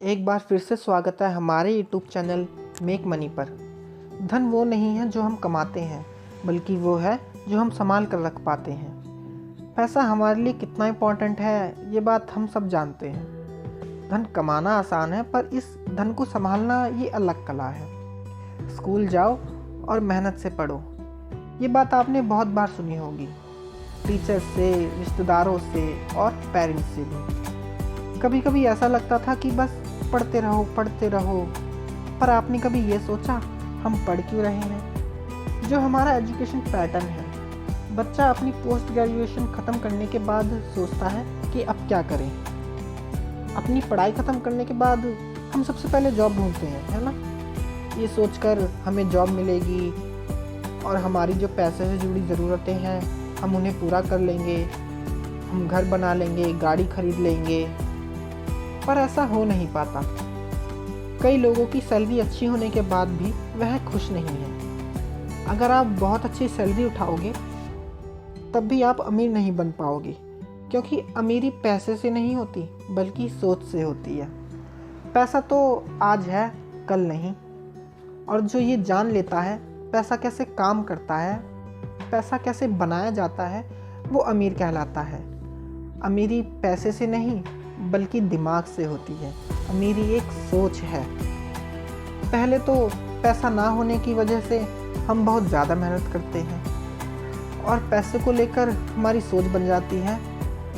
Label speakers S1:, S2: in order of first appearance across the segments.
S1: एक बार फिर से स्वागत है हमारे यूट्यूब चैनल मेक मनी पर। धन वो नहीं है जो हम कमाते हैं, बल्कि वो है जो हम संभाल कर रख पाते हैं। पैसा हमारे लिए कितना इम्पोर्टेंट है, ये बात हम सब जानते हैं। धन कमाना आसान है, पर इस धन को संभालना ये अलग कला है। स्कूल जाओ और मेहनत से पढ़ो, ये बात आपने बहुत बार सुनी होगी, टीचर से, रिश्तेदारों से और पेरेंट्स से भी। कभी कभी ऐसा लगता था कि बस पढ़ते रहो, पर आपने कभी ये सोचा हम पढ़ क्यों रहे हैं? जो हमारा एजुकेशन पैटर्न है, बच्चा अपनी पोस्ट ग्रेजुएशन ख़त्म करने के बाद सोचता है कि अब क्या करें। अपनी पढ़ाई ख़त्म करने के बाद हम सबसे पहले जॉब ढूंढते हैं, है ना? ये सोचकर हमें जॉब मिलेगी और हमारी जो पैसे से जुड़ी ज़रूरतें हैं हम उन्हें पूरा कर लेंगे, हम घर बना लेंगे, गाड़ी खरीद लेंगे। पर ऐसा हो नहीं पाता। कई लोगों की सैलरी अच्छी होने के बाद भी वह खुश नहीं है। अगर आप बहुत अच्छी सैलरी उठाओगे तब भी आप अमीर नहीं बन पाओगे, क्योंकि अमीरी पैसे से नहीं होती बल्कि सोच से होती है। पैसा तो आज है, कल नहीं। और जो ये जान लेता है पैसा कैसे काम करता है, पैसा कैसे बनाया जाता है, वो अमीर कहलाता है। अमीरी पैसे से नहीं बल्कि दिमाग से होती है। अमीरी एक सोच है। पहले तो पैसा ना होने की वजह से हम बहुत ज़्यादा मेहनत करते हैं और पैसे को लेकर हमारी सोच बन जाती है,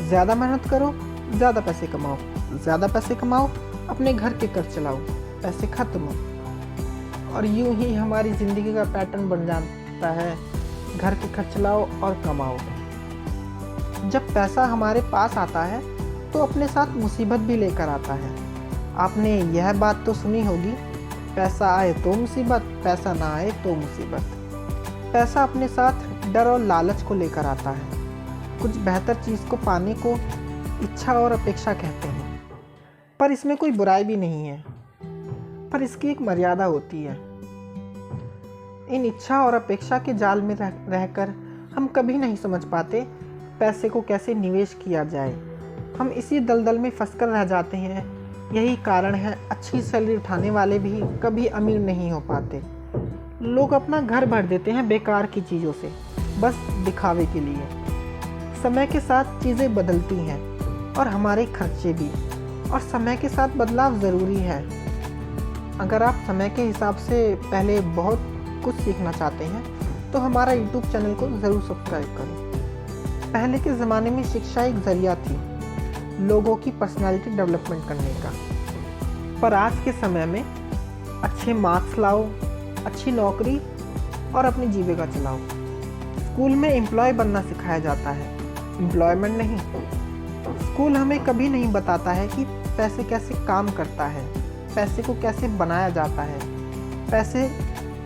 S1: ज़्यादा मेहनत करो, ज़्यादा पैसे कमाओ, ज़्यादा पैसे कमाओ, अपने घर के कर्ज चलाओ, पैसे खत्म। और यूं ही हमारी ज़िंदगी का पैटर्न बन जाता है, घर के खर्च चलाओ और कमाओ। जब पैसा हमारे पास आता है तो अपने साथ मुसीबत भी लेकर आता है। आपने यह बात तो सुनी होगी, पैसा आए तो मुसीबत, पैसा ना आए तो मुसीबत। पैसा अपने साथ डर और लालच को लेकर आता है। कुछ बेहतर चीज़ को पाने को इच्छा और अपेक्षा कहते हैं, पर इसमें कोई बुराई भी नहीं है, पर इसकी एक मर्यादा होती है। इन इच्छा और अपेक्षा के जाल में रहकर हम कभी नहीं समझ पाते पैसे को कैसे निवेश किया जाए। हम इसी दलदल में फंसकर रह जाते हैं। यही कारण है अच्छी सैलरी उठाने वाले भी कभी अमीर नहीं हो पाते। लोग अपना घर भर देते हैं बेकार की चीज़ों से, बस दिखावे के लिए। समय के साथ चीज़ें बदलती हैं और हमारे खर्चे भी, और समय के साथ बदलाव ज़रूरी है। अगर आप समय के हिसाब से पहले बहुत कुछ सीखना चाहते हैं तो हमारा यूट्यूब चैनल को ज़रूर सब्सक्राइब करें। पहले के ज़माने में शिक्षा एक ज़रिया थी लोगों की पर्सनालिटी डेवलपमेंट करने का, पर आज के समय में अच्छे मार्क्स लाओ, अच्छी नौकरी और अपनी जीविका चलाओ। स्कूल में एम्प्लॉय बनना सिखाया जाता है, एम्प्लॉयमेंट नहीं। स्कूल हमें कभी नहीं बताता है कि पैसे कैसे काम करता है, पैसे को कैसे बनाया जाता है, पैसे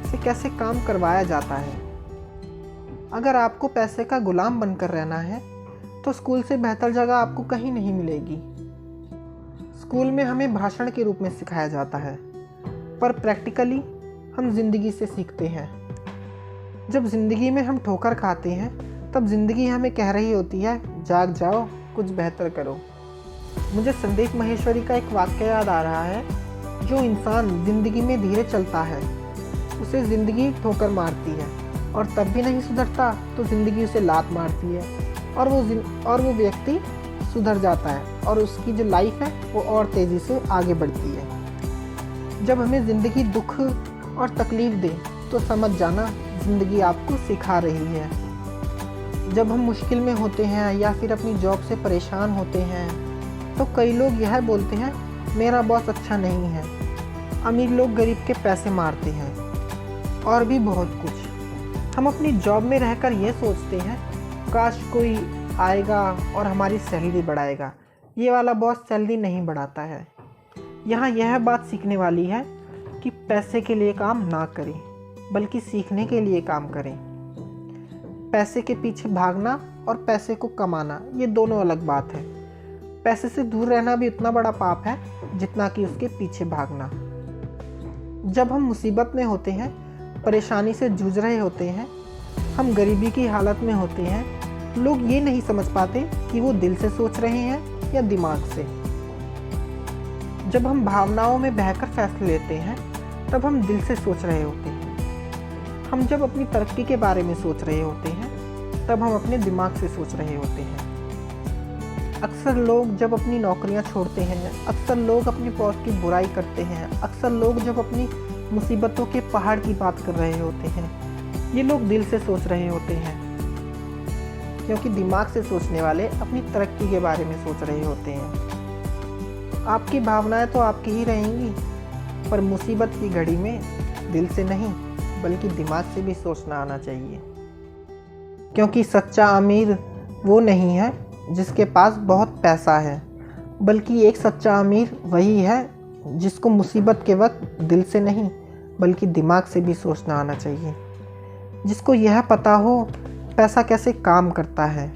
S1: से कैसे काम करवाया जाता है। अगर आपको पैसे का गुलाम बनकर रहना है तो स्कूल से बेहतर जगह आपको कहीं नहीं मिलेगी। स्कूल में हमें भाषण के रूप में सिखाया जाता है, पर प्रैक्टिकली हम जिंदगी से सीखते हैं। जब जिंदगी में हम ठोकर खाते हैं तब जिंदगी हमें कह रही होती है, जाग जाओ, कुछ बेहतर करो। मुझे संदीप माहेश्वरी का एक वाक्य याद आ रहा है, जो इंसान जिंदगी में धीरे चलता है उसे ज़िंदगी ठोकर मारती है, और तब भी नहीं सुधरता तो ज़िंदगी उसे लात मारती है और वो व्यक्ति सुधर जाता है और उसकी जो लाइफ है वो और तेज़ी से आगे बढ़ती है। जब हमें ज़िंदगी दुख और तकलीफ़ दे तो समझ जाना ज़िंदगी आपको सिखा रही है। जब हम मुश्किल में होते हैं या फिर अपनी जॉब से परेशान होते हैं तो कई लोग यह बोलते हैं, मेरा बॉस अच्छा नहीं है। अमीर लोग गरीब के पैसे मारते हैं और भी बहुत कुछ। हम अपनी जॉब में रहकर ये सोचते हैं, काश कोई आएगा और हमारी सैलरी बढ़ाएगा। ये वाला बॉस सैलरी नहीं बढ़ाता है। यहाँ यह बात सीखने वाली है कि पैसे के लिए काम ना करें, बल्कि सीखने के लिए काम करें। पैसे के पीछे भागना और पैसे को कमाना, ये दोनों अलग बात है। पैसे से दूर रहना भी उतना बड़ा पाप है जितना कि उसके पीछे भागना। जब हम मुसीबत में होते हैं, परेशानी से जूझ रहे होते हैं, हम गरीबी की हालत में होते हैं, लोग ये नहीं समझ पाते कि वो दिल से सोच रहे हैं या दिमाग से। जब हम भावनाओं में बहकर फैसले लेते हैं तब हम दिल से सोच रहे होते हैं। हम जब अपनी तरक्की के बारे में सोच रहे होते हैं तब हम अपने दिमाग से सोच रहे होते हैं। अक्सर लोग जब अपनी नौकरियां छोड़ते हैं, अक्सर लोग अपनी पौध की बुराई करते हैं, अक्सर लोग जब अपनी मुसीबतों के पहाड़ की बात कर रहे होते हैं, ये लोग दिल से सोच रहे होते हैं। क्योंकि दिमाग से सोचने वाले अपनी तरक्की के बारे में सोच रहे होते हैं। आपकी भावनाएं तो आपकी ही रहेंगी, पर मुसीबत की घड़ी में दिल से नहीं बल्कि दिमाग से भी सोचना आना चाहिए। क्योंकि सच्चा अमीर वो नहीं है जिसके पास बहुत पैसा है, बल्कि एक सच्चा अमीर वही है जिसको मुसीबत के वक्त दिल से नहीं बल्कि दिमाग से भी सोचना आना चाहिए। जिसको यह पता हो पैसा कैसे काम करता है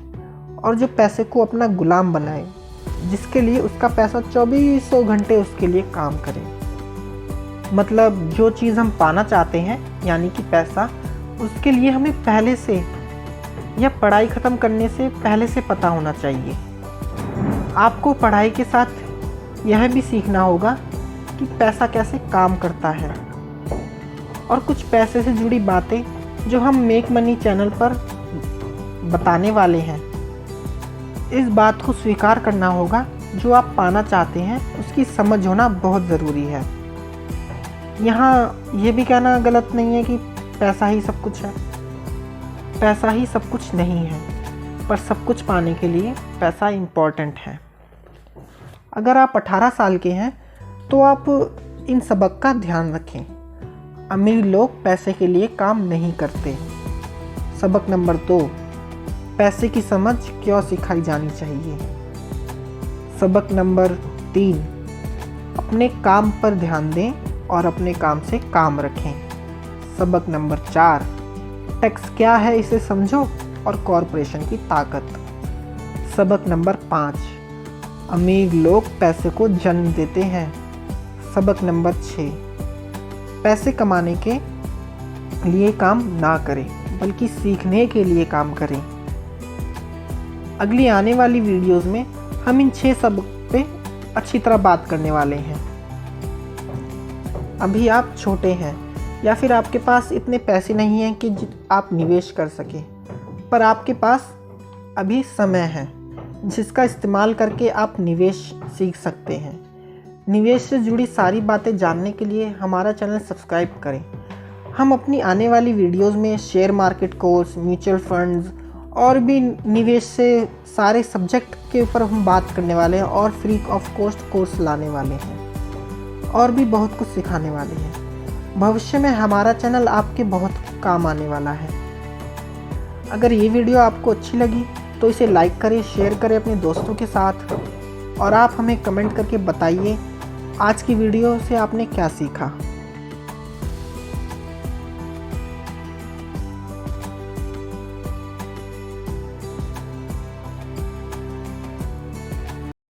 S1: और जो पैसे को अपना गुलाम बनाए, जिसके लिए उसका पैसा 2400 घंटे उसके लिए काम करे। मतलब जो चीज़ हम पाना चाहते हैं यानी कि पैसा, उसके लिए हमें पहले से या पढ़ाई ख़त्म करने से पहले से पता होना चाहिए। आपको पढ़ाई के साथ यह भी सीखना होगा कि पैसा कैसे काम करता है और कुछ पैसे से जुड़ी बातें जो हम मेक मनी चैनल पर बताने वाले हैं। इस बात को स्वीकार करना होगा, जो आप पाना चाहते हैं उसकी समझ होना बहुत ज़रूरी है। यहाँ ये भी कहना गलत नहीं है कि पैसा ही सब कुछ है। पैसा ही सब कुछ नहीं है, पर सब कुछ पाने के लिए पैसा इम्पॉर्टेंट है। अगर आप 18 साल के हैं तो आप इन सबक का ध्यान रखें। अमीर लोग पैसे के लिए काम नहीं करते। सबक नंबर 2, पैसे की समझ क्यों सिखाई जानी चाहिए। सबक नंबर 3, अपने काम पर ध्यान दें और अपने काम से काम रखें। सबक नंबर 4, टैक्स क्या है इसे समझो और कॉरपोरेशन की ताकत। सबक नंबर 5, अमीर लोग पैसे को जन्म देते हैं। सबक नंबर 6, पैसे कमाने के लिए काम ना करें बल्कि सीखने के लिए काम करें। अगली आने वाली वीडियोस में हम इन 6 सबक पे अच्छी तरह बात करने वाले हैं। अभी आप छोटे हैं या फिर आपके पास इतने पैसे नहीं हैं कि आप निवेश कर सकें, पर आपके पास अभी समय है जिसका इस्तेमाल करके आप निवेश सीख सकते हैं। निवेश से जुड़ी सारी बातें जानने के लिए हमारा चैनल सब्सक्राइब करें। हम अपनी आने वाली वीडियोस में share market course, mutual funds और भी निवेश से सारे सब्जेक्ट के ऊपर हम बात करने वाले हैं और फ्री ऑफ कॉस्ट कोर्स लाने वाले हैं और भी बहुत कुछ सिखाने वाले हैं। भविष्य में हमारा चैनल आपके बहुत काम आने वाला है। अगर ये वीडियो आपको अच्छी लगी तो इसे लाइक करें, शेयर करें अपने दोस्तों के साथ और आप हमें कमेंट करके बताइए आज की वीडियो से आपने क्या सीखा।